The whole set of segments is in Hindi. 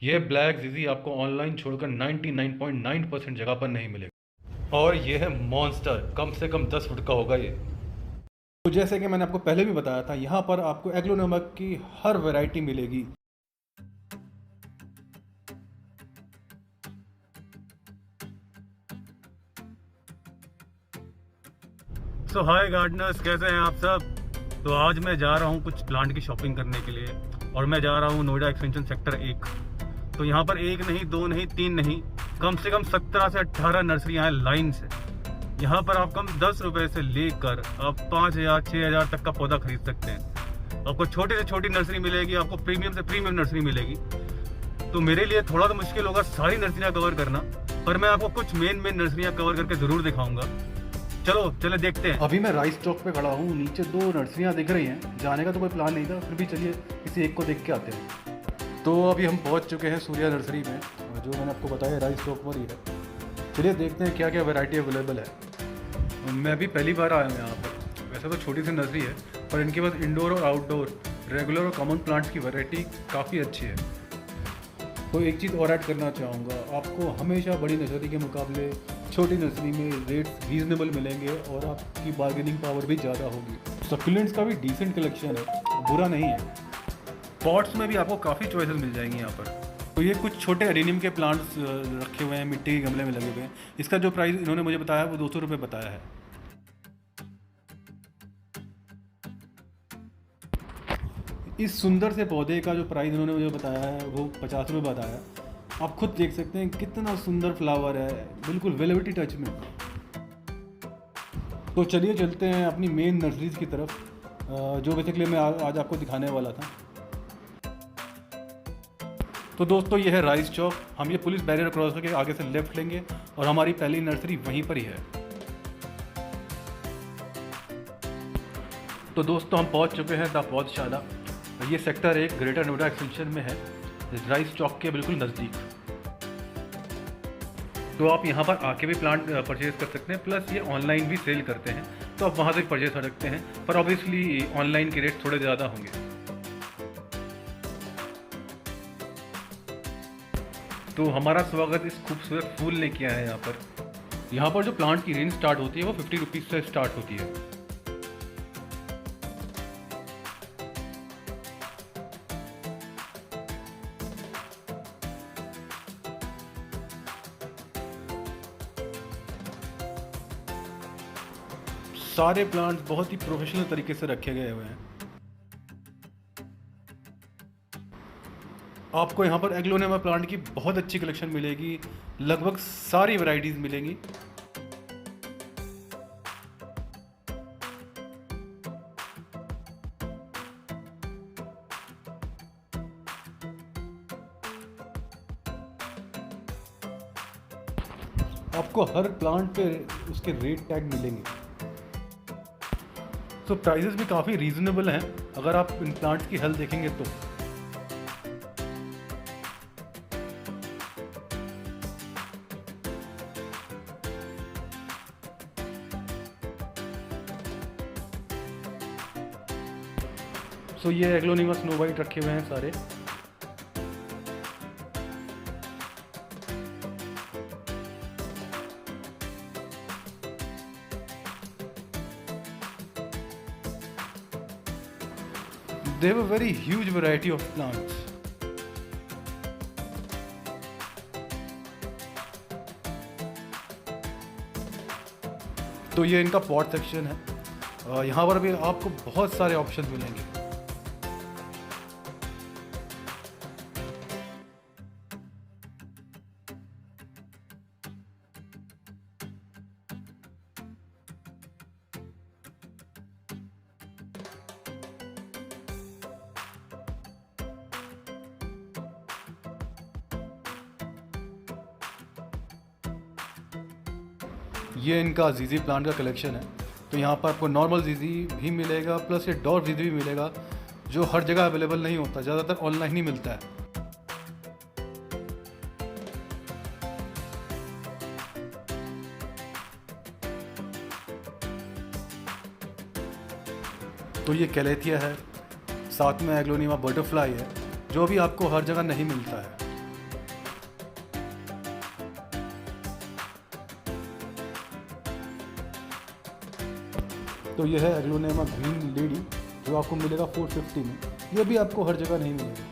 ये ब्लैक जिजी आपको ऑनलाइन छोड़कर 99.9% जगह पर नहीं मिलेगा। और ये है मॉन्स्टर, कम से कम 10 फुट का होगा ये। तो जैसे कि मैंने आपको पहले भी बताया था, यहाँ पर आपको एग्लो नमक की हर वैरायटी मिलेगी। सो हाय गार्डनर्स, कैसे हैं आप सब। तो आज मैं जा रहा हूँ कुछ प्लांट की शॉपिंग करने के लिए, और मैं जा रहा हूँ नोएडा एक्सटेंशन सेक्टर 1। तो यहाँ पर एक नहीं, दो नहीं, तीन नहीं, कम से कम 17 से 18 नर्सरियाँ हैं लाइन से। यहाँ पर आप कम 10 रुपए से लेकर आप 5,000 6,000 तक का पौधा खरीद सकते हैं। आपको छोटी से छोटी नर्सरी मिलेगी, आपको प्रीमियम से प्रीमियम नर्सरी मिलेगी। तो मेरे लिए थोड़ा तो मुश्किल होगा सारी नर्सरियाँ कवर करना, पर मैं आपको कुछ मेन नर्सरियाँ कवर करके ज़रूर दिखाऊंगा। चलो देखते हैं। अभी मैं राइस चौक पे खड़ा हूँ, नीचे 2 नर्सरियाँ दिख रही हैं। जाने का तो कोई प्लान नहीं था, फिर भी चलिए किसी एक को देख के आते हैं। तो अभी हम पहुँच चुके हैं सूर्या नर्सरी में, जो मैंने आपको बताया राइस चौक पर ही है। चलिए देखते हैं क्या क्या वैरायटी अवेलेबल है। मैं भी पहली बार आया हूँ यहाँ पर। वैसे तो छोटी सी नर्सरी है, पर इनके पास इंडोर और आउटडोर, रेगुलर और कॉमन प्लांट्स की वैरायटी काफ़ी अच्छी है। तो एक चीज़ और ऐड करना चाहूँगा, आपको हमेशा बड़ी नर्सरी के मुकाबले छोटी नर्सरी में रेट्स रीजनेबल मिलेंगे और आपकी बार्गेनिंग पावर भी ज़्यादा होगी। सकुलेंट्स का भी डिसेंट कलेक्शन है, बुरा नहीं है। पॉट्स में भी आपको काफ़ी चॉइसेस मिल जाएंगी यहाँ पर। तो ये कुछ छोटे एडेनियम के प्लांट्स रखे हुए हैं, मिट्टी के गमले में लगे हुए हैं। इसका जो प्राइस इन्होंने मुझे बताया वो 200 रुपये बताया है। इस सुंदर से पौधे का जो प्राइस इन्होंने मुझे बताया है वो 50 रुपये बताया। आप खुद देख सकते हैं कितना सुंदर फ्लावर है, बिल्कुल वेलवेटी टच में। तो चलिए चलते हैं अपनी मेन नर्सरीज की तरफ, जो बेसिकली मैं आज आपको दिखाने वाला था। तो दोस्तों ये है राइस चौक। हम ये पुलिस बैरियर क्रॉस करके आगे से लेफ्ट लेंगे और हमारी पहली नर्सरी वहीं पर ही है। तो दोस्तों हम पहुंच चुके हैं द पौधशाला। ये सेक्टर 1 ग्रेटर नोएडा एक्सटेंशन में है, राइस चौक के बिल्कुल नज़दीक। तो आप यहाँ पर आके भी प्लांट परचेज कर सकते हैं, प्लस ये ऑनलाइन भी सेल करते हैं, तो आप वहाँ से परचेज कर सकते हैं। पर ऑब्वियसली ऑनलाइन के रेट थोड़े ज़्यादा होंगे। तो हमारा स्वागत इस खूबसूरत फूल ने किया है यहाँ पर। यहाँ पर जो प्लांट की रेंज स्टार्ट होती है वो 50 रुपीज़ से स्टार्ट होती है। सारे प्लांट्स बहुत ही प्रोफेशनल तरीके से रखे गए हुए हैं। आपको यहाँ पर एग्लोनेमा प्लांट की बहुत अच्छी कलेक्शन मिलेगी, लगभग सारी वैरायटीज़ मिलेंगी। आपको हर प्लांट पे उसके रेट टैग मिलेंगे। तो प्राइसेस भी काफ़ी रीजनेबल हैं अगर आप इन प्लांट्स की हेल्थ देखेंगे तो। सो ये एग्लोनिमा स्नो वाइट रखे हुए हैं सारे। They have a very huge variety of plants. तो ये इनका पॉट सेक्शन है। यहाँ पर भी आपको बहुत सारे ऑप्शन मिलेंगे। ये इनका जीजी प्लांट का कलेक्शन है। तो यहाँ पर आपको नॉर्मल जीजी भी मिलेगा, प्लस ये डॉर्फ जीजी भी मिलेगा, जो हर जगह अवेलेबल नहीं होता, ज़्यादातर ऑनलाइन ही मिलता है। तो ये कैलेथिया है, साथ में एग्लोनिमा बटरफ्लाई है, जो भी आपको हर जगह नहीं मिलता है। तो ये है एग्लोनेमा ग्रीन लेडी जो आपको मिलेगा 450 में। ये भी आपको हर जगह नहीं मिलेगा।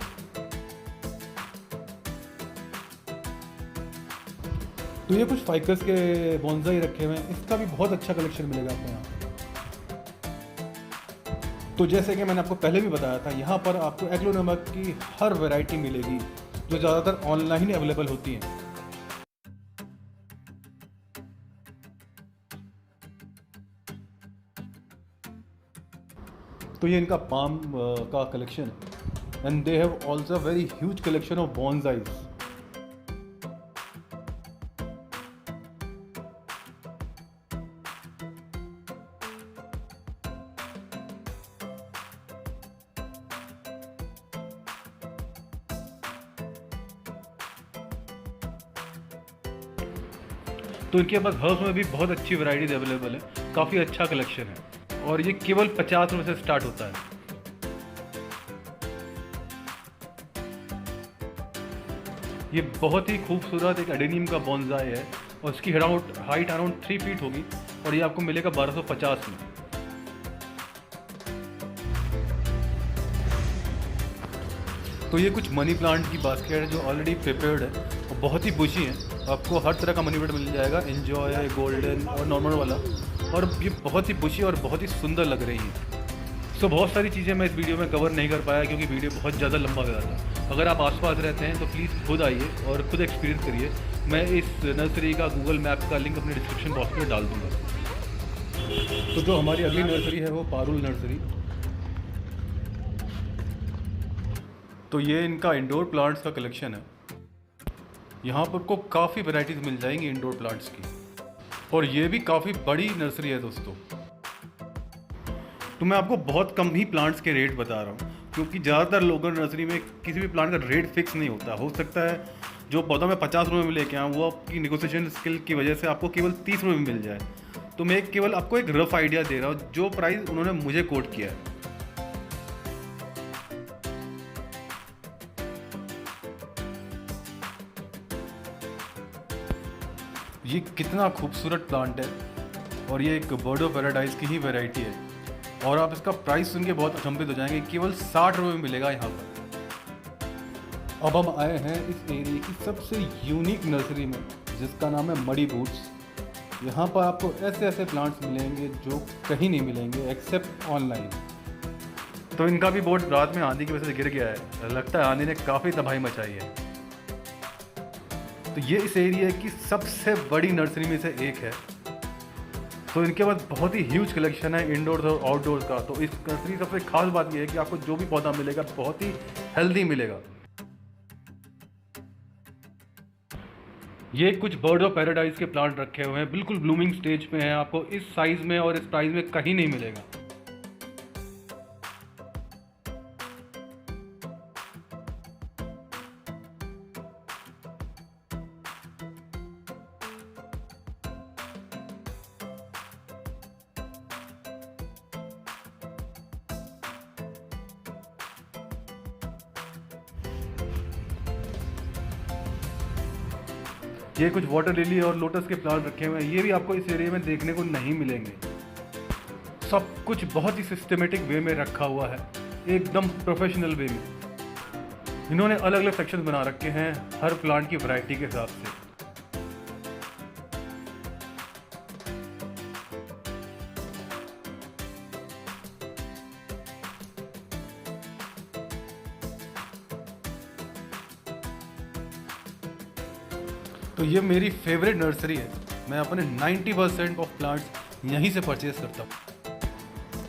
तो ये कुछ फाइकस के बॉन्साई रखे हुए हैं, इसका भी बहुत अच्छा कलेक्शन मिलेगा आपको यहाँ पर। तो जैसे कि मैंने आपको पहले भी बताया था, यहाँ पर आपको एग्लोनेमा की हर वैरायटी मिलेगी जो ज़्यादातर ऑनलाइन ही अवेलेबल होती हैं। तो ये इनका पाम का कलेक्शन है and they have also very huge collection of bonsais. तो इनके पास हर्ब्स में भी बहुत अच्छी वैरायटीज अवेलेबल है, काफ़ी अच्छा कलेक्शन है और ये केवल 50 रुपये से स्टार्ट होता है। ये बहुत ही खूबसूरत एक एडेनियम का बॉन्साई है और इसकी हाइट अराउंड 3 फीट होगी और ये आपको मिलेगा 1250 में। तो ये कुछ मनी प्लांट की बास्केट है जो ऑलरेडी प्रिपेयर्ड है और बहुत ही बुशी है। आपको हर तरह का मनी प्लांट मिल जाएगा, एंजॉय, गोल्डन और नॉर्मल वाला, और ये बहुत ही बुशी और बहुत ही सुंदर लग रही है। सो बहुत सारी चीज़ें मैं इस वीडियो में कवर नहीं कर पाया क्योंकि वीडियो बहुत ज़्यादा लंबा हो गया था। अगर आप आसपास रहते हैं तो प्लीज़ खुद आइए और खुद एक्सपीरियंस करिए। मैं इस नर्सरी का गूगल मैप का लिंक अपने डिस्क्रिप्शन बॉक्स में डाल दूँगा। तो जो हमारी अगली नर्सरी है वो पारुल नर्सरी। तो ये इनका इंडोर प्लांट्स का कलेक्शन है। यहाँ पर को काफ़ी वैरायटीज़ मिल जाएंगी इंडोर प्लांट्स की और ये भी काफ़ी बड़ी नर्सरी है दोस्तों। तो मैं आपको बहुत कम ही प्लांट्स के रेट बता रहा हूँ क्योंकि ज़्यादातर लोगों नर्सरी में किसी भी प्लांट का रेट फिक्स नहीं होता। हो सकता है जो पौधा मैं 50 रुपये में लेके आऊँ वो आपकी नेगोशिएशन स्किल की वजह से आपको केवल 30 रुपये में मिल जाए। तो मैं केवल आपको एक रफ आइडिया दे रहा हूँ जो प्राइस उन्होंने मुझे कोट किया है। ये कितना खूबसूरत प्लांट है और ये एक बर्ड ऑफ पैराडाइज की ही वैरायटी है और आप इसका प्राइस सुन के बहुत अचंभित हो जाएंगे, केवल 60 रुपये में मिलेगा यहाँ पर। अब हम आए हैं इस एरिया की सबसे यूनिक नर्सरी में जिसका नाम है मडी बूट्स। यहाँ पर आपको ऐसे ऐसे प्लांट्स मिलेंगे जो कहीं नहीं मिलेंगे एक्सेप्ट ऑनलाइन। तो इनका भी बोर्ड रात में आंधी की वजह से गिर गया है, लगता है आंधी ने काफ़ी तबाही मचाई है। तो ये इस एरिया की सबसे बड़ी नर्सरी में से एक है। तो इनके पास बहुत ही ह्यूज कलेक्शन है इंडोर और आउटडोर का। तो इस नर्सरी सबसे खास बात यह है कि आपको जो भी पौधा मिलेगा बहुत ही हेल्दी मिलेगा। ये कुछ बर्ड ऑफ पैराडाइज के प्लांट रखे हुए हैं, बिल्कुल ब्लूमिंग स्टेज पे हैं। आपको इस साइज में और इस प्राइस में कहीं नहीं मिलेगा। ये कुछ वाटर लिली और लोटस के प्लांट रखे हुए हैं, ये भी आपको इस एरिया में देखने को नहीं मिलेंगे। सब कुछ बहुत ही सिस्टमेटिक वे में रखा हुआ है, एकदम प्रोफेशनल वे में। इन्होंने अलग अलग सेक्शन बना रखे हैं हर प्लांट की वैरायटी के हिसाब से। तो ये मेरी फेवरेट नर्सरी है। मैं अपने 90% ऑफ प्लांट्स यहीं से परचेज करता हूँ।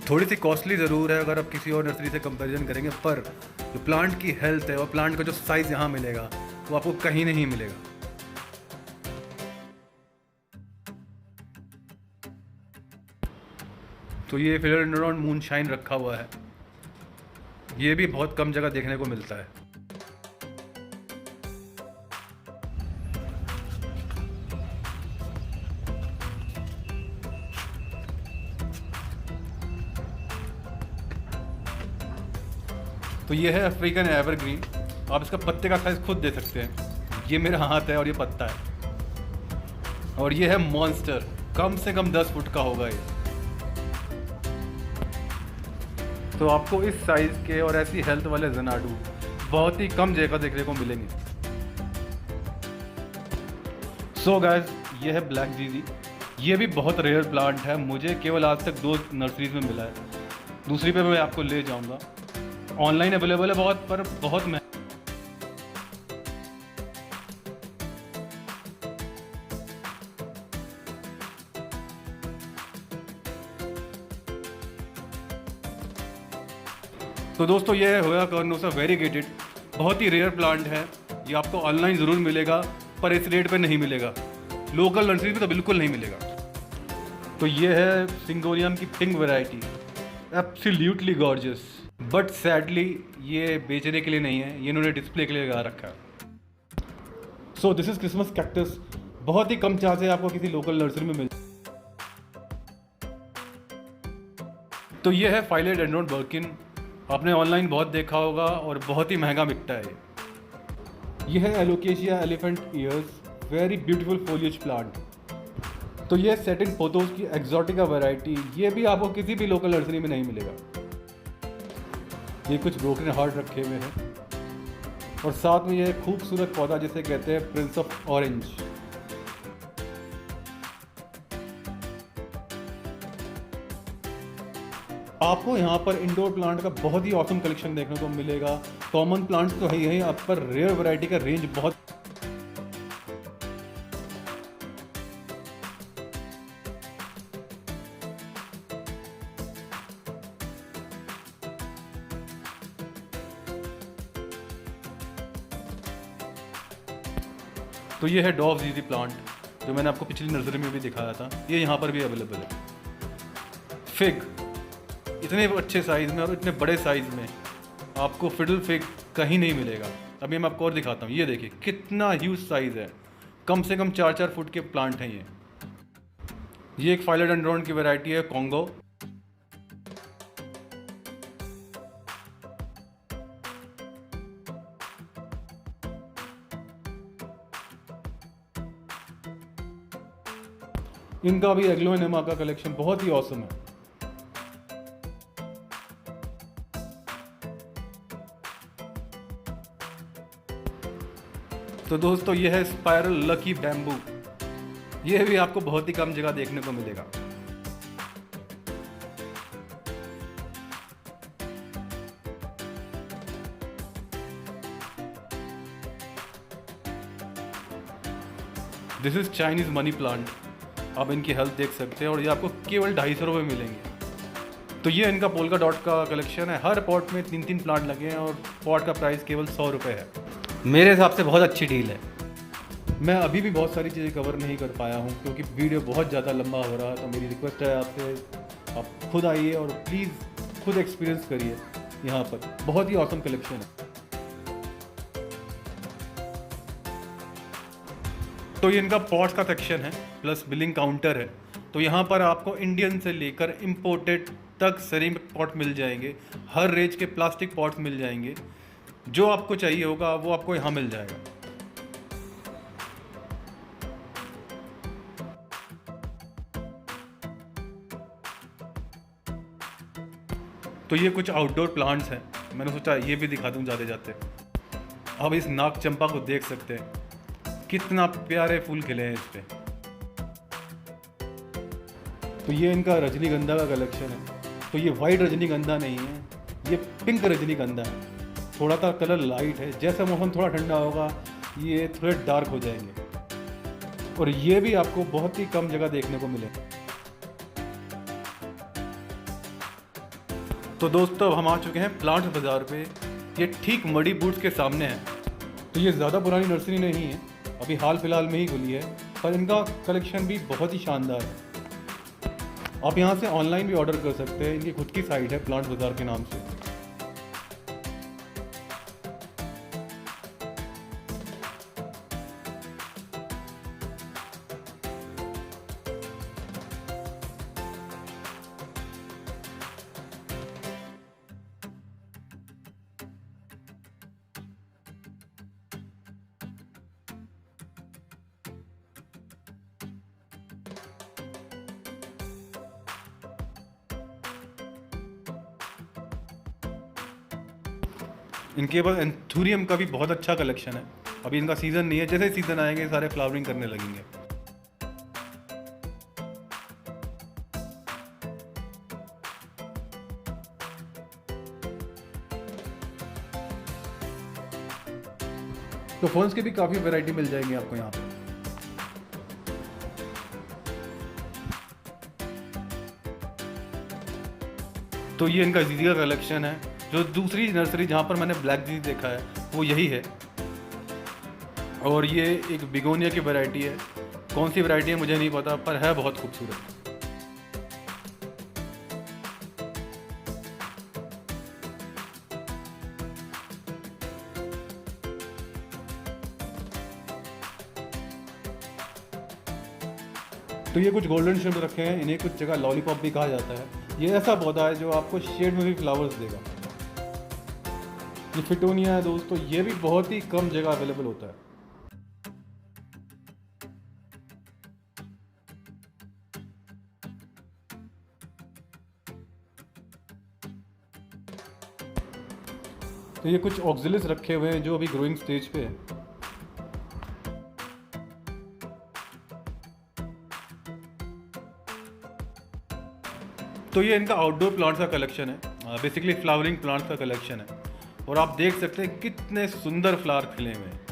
थोड़ी सी कॉस्टली ज़रूर है अगर आप किसी और नर्सरी से कंपैरिजन करेंगे, पर जो प्लांट की हेल्थ है और प्लांट का जो साइज़ यहाँ मिलेगा वो आपको कहीं नहीं मिलेगा। तो ये फिलोडेंड्रॉन मूनशाइन रखा हुआ है, ये भी बहुत कम जगह देखने को मिलता है। तो ये है अफ्रीकन एवरग्रीन। आप इसका पत्ते का साइज खुद दे सकते हैं। ये मेरा हाथ है और ये पत्ता है। और ये है मॉन्स्टर, कम से कम 10 फुट का होगा ये। तो आपको इस साइज़ के और ऐसी हेल्थ वाले ज़नाडू बहुत ही कम जगह देखने को मिलेंगे। सो गाइस, ये है ब्लैक जीजी। ये भी बहुत रेयर प्लांट है, मुझे केवल आज तक 2 नर्सरीज में मिला है। दूसरी पे मैं आपको ले जाऊंगा। ऑनलाइन अवेलेबल है बहुत, पर बहुत महंगा। तो दोस्तों, ये है होया कार्नोसा वेरीगेटेड, बहुत ही रेयर प्लांट है। ये आपको ऑनलाइन ज़रूर मिलेगा, पर इस रेट पे नहीं मिलेगा। लोकल नर्सरी में तो बिल्कुल नहीं मिलेगा। तो ये है सिंगोनियम की pink variety, absolutely gorgeous, but sadly ये बेचने के लिए नहीं है, ये इन्होंने डिस्प्ले के लिए लगा रखा है। So this is Christmas cactus. बहुत ही कम चांस है आपको किसी लोकल नर्सरी में मिल। तो ये है फाइलोडेंड्रोन बर्किन, आपने ऑनलाइन बहुत देखा होगा और बहुत ही महंगा बिकता है। ये है alocasia elephant years, very beautiful foliage plant. तो ये सेटिन पोथोस की एक्सोटिका वैरायटी, ये भी आपको किसी भी लोकल नर्सरी में नहीं मिलेगा। ये कुछ ब्रोकन हार्ट रखे हुए हैं और साथ में ये खूबसूरत पौधा जिसे कहते हैं प्रिंस ऑफ ऑरेंज। आपको यहाँ पर इंडोर प्लांट का बहुत ही ऑसम कलेक्शन देखने को मिलेगा। कॉमन प्लांट्स तो है ही, आप पर रेयर वैरायटी का रेंज बहुत। तो ये है डॉव जीजी प्लांट, जो मैंने आपको पिछली नर्सरी में भी दिखाया था। ये यहाँ पर भी अवेलेबल है। फिग, इतने अच्छे साइज़ में और इतने बड़े साइज़ में आपको फिडल फिग कहीं नहीं मिलेगा। अभी मैं आपको और दिखाता हूँ। ये देखिए कितना ह्यूज साइज़ है, कम से कम 4-4 फुट के प्लांट हैं ये एक फाइलोडेंड्रोन की वैरायटी है, कॉन्गो। इनका भी एग्लोनेमा का कलेक्शन बहुत ही ऑसम है। तो दोस्तों, ये है स्पाइरल लकी बैम्बू। ये भी आपको बहुत ही कम जगह देखने को मिलेगा। This is Chinese money plant, आप इनकी हेल्थ देख सकते हैं और ये आपको केवल 250 रुपये मिलेंगे। तो ये इनका पोल्का डॉट का कलेक्शन है। हर पॉट में 3-3 प्लांट लगे हैं और पॉट का प्राइस केवल 100 रुपये है। मेरे हिसाब से बहुत अच्छी डील है। मैं अभी भी बहुत सारी चीज़ें कवर नहीं कर पाया हूँ क्योंकि वीडियो बहुत ज़्यादा लंबा हो रहा है। तो मेरी रिक्वेस्ट है आपसे, आप खुद आइए और प्लीज़ खुद एक्सपीरियंस करिए। यहाँ पर बहुत ही ऑसम कलेक्शन है। तो ये इनका पॉट्स का सेक्शन है प्लस बिलिंग काउंटर है। तो यहाँ पर आपको इंडियन से लेकर इम्पोर्टेड तक सेरेमिक पॉट मिल जाएंगे। हर रेंज के प्लास्टिक पॉट्स मिल जाएंगे। जो आपको चाहिए होगा वो आपको यहाँ मिल जाएगा। तो ये कुछ आउटडोर प्लांट्स हैं, मैंने सोचा ये भी दिखा दूँ जाते जाते। अब इस नाग चंपा को देख सकते हैं, कितना प्यारे फूल खिले हैं इस पे। तो ये इनका रजनीगंधा का कलेक्शन है। तो ये वाइट रजनीगंधा नहीं है, ये पिंक रजनीगंधा है। थोड़ा सा कलर लाइट है, जैसा मौसम थोड़ा ठंडा होगा ये थोड़े डार्क हो जाएंगे। और ये भी आपको बहुत ही कम जगह देखने को मिलेगा। तो दोस्तों, हम आ चुके हैं प्लांट बाज़ार पे। ये ठीक मडी बूट्स के सामने है। तो ये ज़्यादा पुरानी नर्सरी नहीं है, अभी हाल फिलहाल में ही खुली है, पर इनका कलेक्शन भी बहुत ही शानदार है। आप यहाँ से ऑनलाइन भी ऑर्डर कर सकते हैं। इनकी खुद की साइट है प्लांट बाज़ार के नाम से। इनके पास एंथूरियम का भी बहुत अच्छा कलेक्शन है। अभी इनका सीज़न नहीं है, जैसे सीज़न आएंगे सारे फ्लावरिंग करने लगेंगे। तो फोन्स की भी काफ़ी वैरायटी मिल जाएगी आपको यहाँ पे। तो ये इनका जीजी का कलेक्शन है। जो दूसरी नर्सरी जहाँ पर मैंने ब्लैक जीजी देखा है वो यही है, और ये एक बिगोनिया की वैरायटी है। कौन सी वैरायटी है मुझे नहीं पता, पर है बहुत खूबसूरत। तो ये कुछ गोल्डन शिल्ड रखे हैं, इन्हें कुछ जगह लॉलीपॉप भी कहा जाता है। ये ऐसा पौधा है जो आपको शेड में भी फ्लावर्स देगा। ये फिटोनिया है दोस्तों, ये भी बहुत ही कम जगह अवेलेबल होता है। तो ये कुछ ऑक्सिलिस रखे हुए हैं जो अभी ग्रोइंग स्टेज पे है। तो ये इनका आउटडोर प्लांट्स का कलेक्शन है, बेसिकली फ्लावरिंग प्लांट्स का कलेक्शन है। और आप देख सकते हैं कितने सुंदर फ्लावर खिले हुए हैं।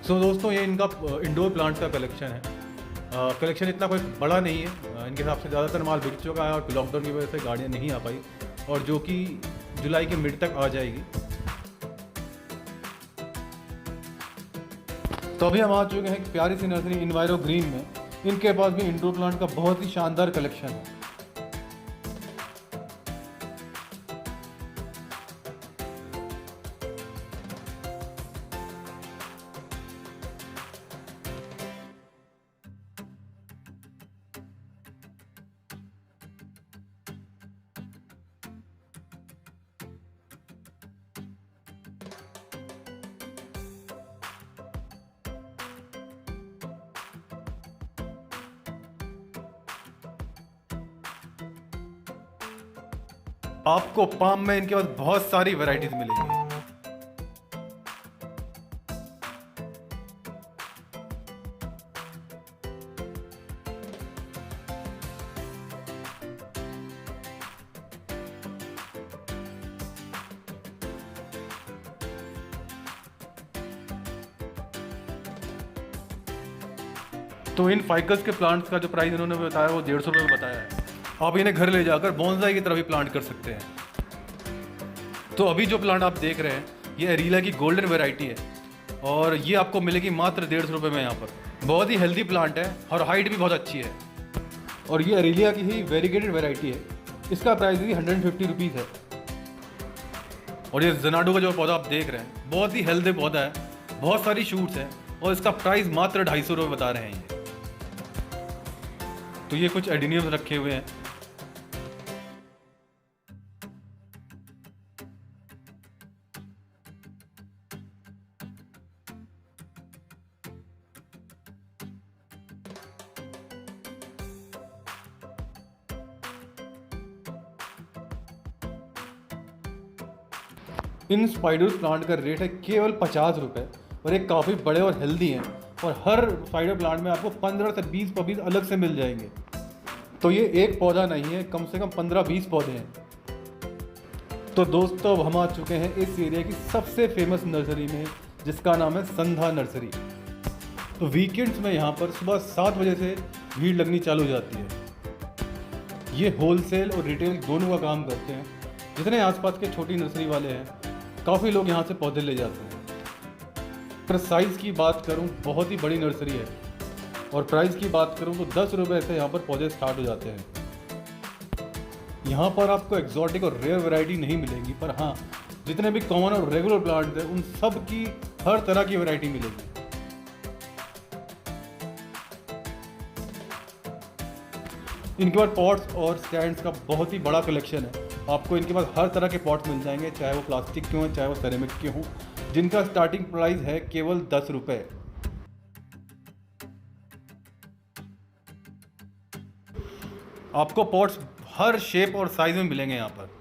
तो दोस्तों ये इनका इंडोर प्लांट्स का कलेक्शन है। कलेक्शन इतना कोई बड़ा नहीं है, इनके हिसाब से ज़्यादातर माल बिक चुका है और लॉकडाउन की वजह से गाड़ियाँ नहीं आ पाई, और जो कि जुलाई के मिड तक आ जाएगी। तो अभी हम आ चुके हैं एक प्यारी सी नर्सरी इन्वायरो ग्रीन में। इनके पास भी इंडोर प्लांट का बहुत ही शानदार कलेक्शन है। आपको पाम में इनके पास बहुत सारी वैरायटीज मिलेंगी। तो इन फाइकस के प्लांट्स का जो प्राइस इन्होंने बताया वो 150 रुपये में बताया है। आप इन्हें घर ले जाकर बोनसाई की तरह भी प्लांट कर सकते हैं। तो अभी जो प्लांट आप देख रहे हैं ये एरीला की गोल्डन वैरायटी है, और ये आपको मिलेगी मात्र 150 रुपये में यहाँ पर। बहुत ही हेल्दी प्लांट है और हाइट भी बहुत अच्छी है, और ये एरीलिया की ही वेरीगेटेड वैरायटी है। इसका प्राइस भी 150 रुपीज़ है। और ये जनाडो का जो पौधा आप देख रहे हैं बहुत ही हेल्दी पौधा है, बहुत सारी शूट्स हैं, और इसका प्राइस मात्र 250 रुपये बता रहे हैं ये। तो ये कुछ एडिनियम्स रखे हुए हैं। इन स्पाइडर्स प्लांट का रेट है केवल 50 रुपये, और एक काफ़ी बड़े और हेल्दी हैं, और हर स्पाइडर प्लांट में आपको 15 से 20 पपीज अलग से मिल जाएंगे। तो ये एक पौधा नहीं है, कम से कम 15-20 पौधे हैं। तो दोस्तों अब हम आ चुके हैं इस एरिया की सबसे फेमस नर्सरी में, जिसका नाम है संधा नर्सरी। तो वीकेंड्स में यहाँ पर सुबह 7 बजे से भीड़ लगनी चालू हो जाती है। ये होलसेल और रिटेल दोनों का काम करते हैं। जितने आसपास के छोटी नर्सरी वाले हैं काफ़ी लोग यहाँ से पौधे ले जाते हैं। पर साइज़ की बात करूँ बहुत ही बड़ी नर्सरी है, और प्राइस की बात करूँ तो 10 रुपये से यहाँ पर पौधे स्टार्ट हो जाते हैं। यहाँ पर आपको एक्जॉटिक और रेयर वैरायटी नहीं मिलेगी, पर हाँ जितने भी कॉमन और रेगुलर प्लांट्स हैं उन सब की हर तरह की वैरायटी मिलेगी। इनके पास पॉट्स और स्टैंड्स का बहुत ही बड़ा कलेक्शन है। आपको इनके पास हर तरह के पॉट मिल जाएंगे, चाहे वो प्लास्टिक के हों चाहे वो सेरेमिक के हों, जिनका स्टार्टिंग प्राइस है केवल 10 रुपये। आपको पॉट्स हर शेप और साइज में मिलेंगे यहाँ पर।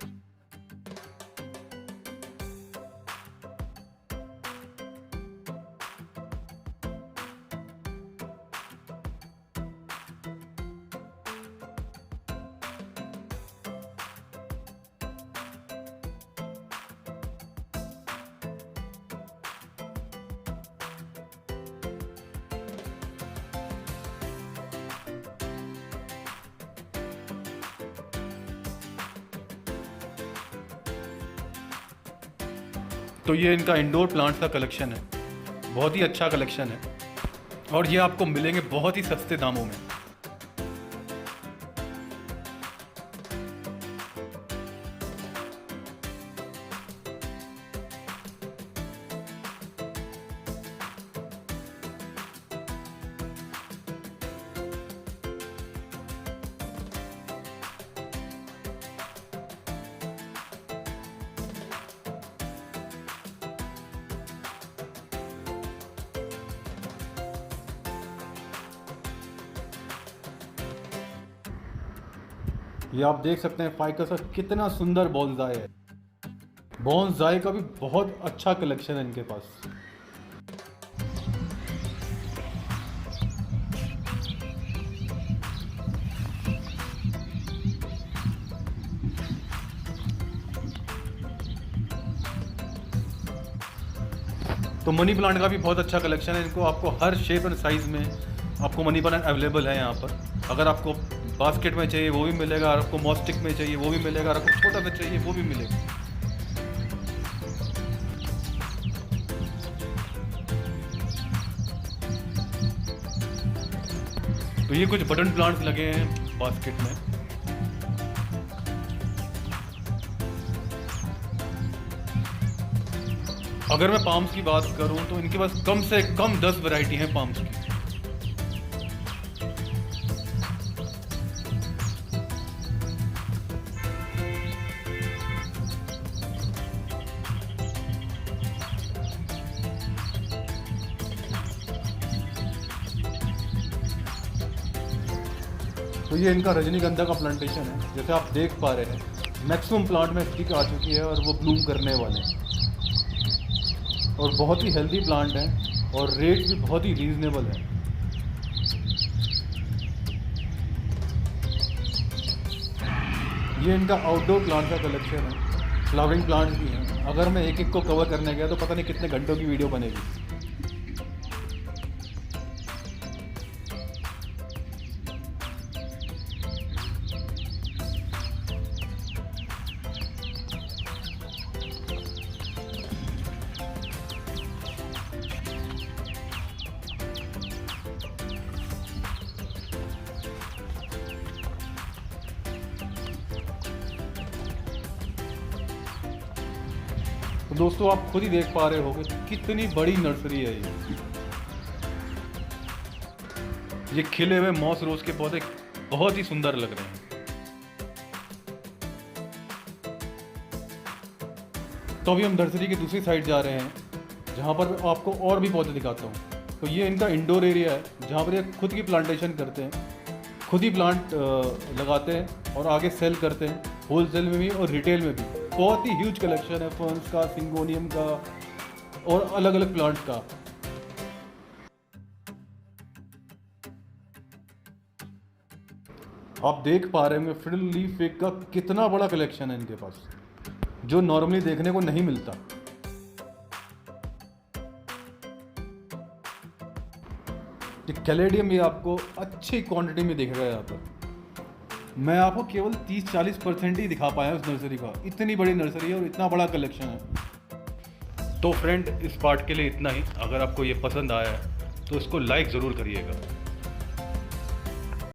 तो ये इनका इंडोर प्लांट्स का कलेक्शन है, बहुत ही अच्छा कलेक्शन है और ये आपको मिलेंगे बहुत ही सस्ते दामों में। ये आप देख सकते हैं फाइकस का कितना सुंदर बोनसाई है। बोनसाई का भी बहुत अच्छा कलेक्शन है इनके पास। तो मनी प्लांट का भी बहुत अच्छा कलेक्शन है। इनको आपको हर शेप एंड साइज में आपको मनी प्लांट अवेलेबल है यहाँ पर। अगर आपको बास्केट में चाहिए वो भी मिलेगा, और आपको मॉस्टिक में चाहिए वो भी मिलेगा, और आपको छोटा सा चाहिए वो भी मिलेगा। तो ये कुछ बटन प्लांट्स लगे हैं बास्केट में। अगर मैं पाम्स की बात करूं तो इनके पास कम से कम 10 वैरायटी हैं पाम्स की। तो ये इनका रजनीगंधा का प्लांटेशन है। जैसे आप देख पा रहे हैं मैक्सिमम प्लांट में स्टिक आ चुकी है और वो ब्लूम करने वाले हैं और बहुत ही हेल्दी प्लांट है और रेट भी बहुत ही रीजनेबल है। ये इनका आउटडोर प्लांट का कलेक्शन है। फ्लावरिंग प्लांट्स भी हैं। अगर मैं एक एक को कवर करने गया तो पता नहीं कितने घंटों की वीडियो बनेगी। तो दोस्तों आप खुद ही देख पा रहे होंगे कितनी बड़ी नर्सरी है ये खिले हुए मॉस रोज के पौधे बहुत ही सुंदर लग रहे हैं। तो अभी हम नर्सरी की दूसरी साइड जा रहे हैं जहाँ पर आपको और भी पौधे दिखाता हूँ। तो ये इनका इंडोर एरिया है जहाँ पर ये खुद की प्लांटेशन करते हैं, खुद ही प्लांट लगाते हैं और आगे सेल करते हैं, होलसेल में भी और रिटेल में भी। बहुत ही ह्यूज कलेक्शन है फर्न्स का, सिंगोनियम का और अलग अलग प्लांट्स का। आप देख पा रहे हैं फ्रिल लीफ फेक का कितना बड़ा कलेक्शन है इनके पास, जो नॉर्मली देखने को नहीं मिलता। कैलेडियम भी आपको अच्छी क्वांटिटी में दिखेगा यहाँ पर। मैं आपको केवल 30-40% ही दिखा पाया उस नर्सरी का। इतनी बड़ी नर्सरी है और इतना बड़ा कलेक्शन है। तो फ्रेंड इस पार्ट के लिए इतना ही। अगर आपको ये पसंद आया है तो इसको लाइक ज़रूर करिएगा।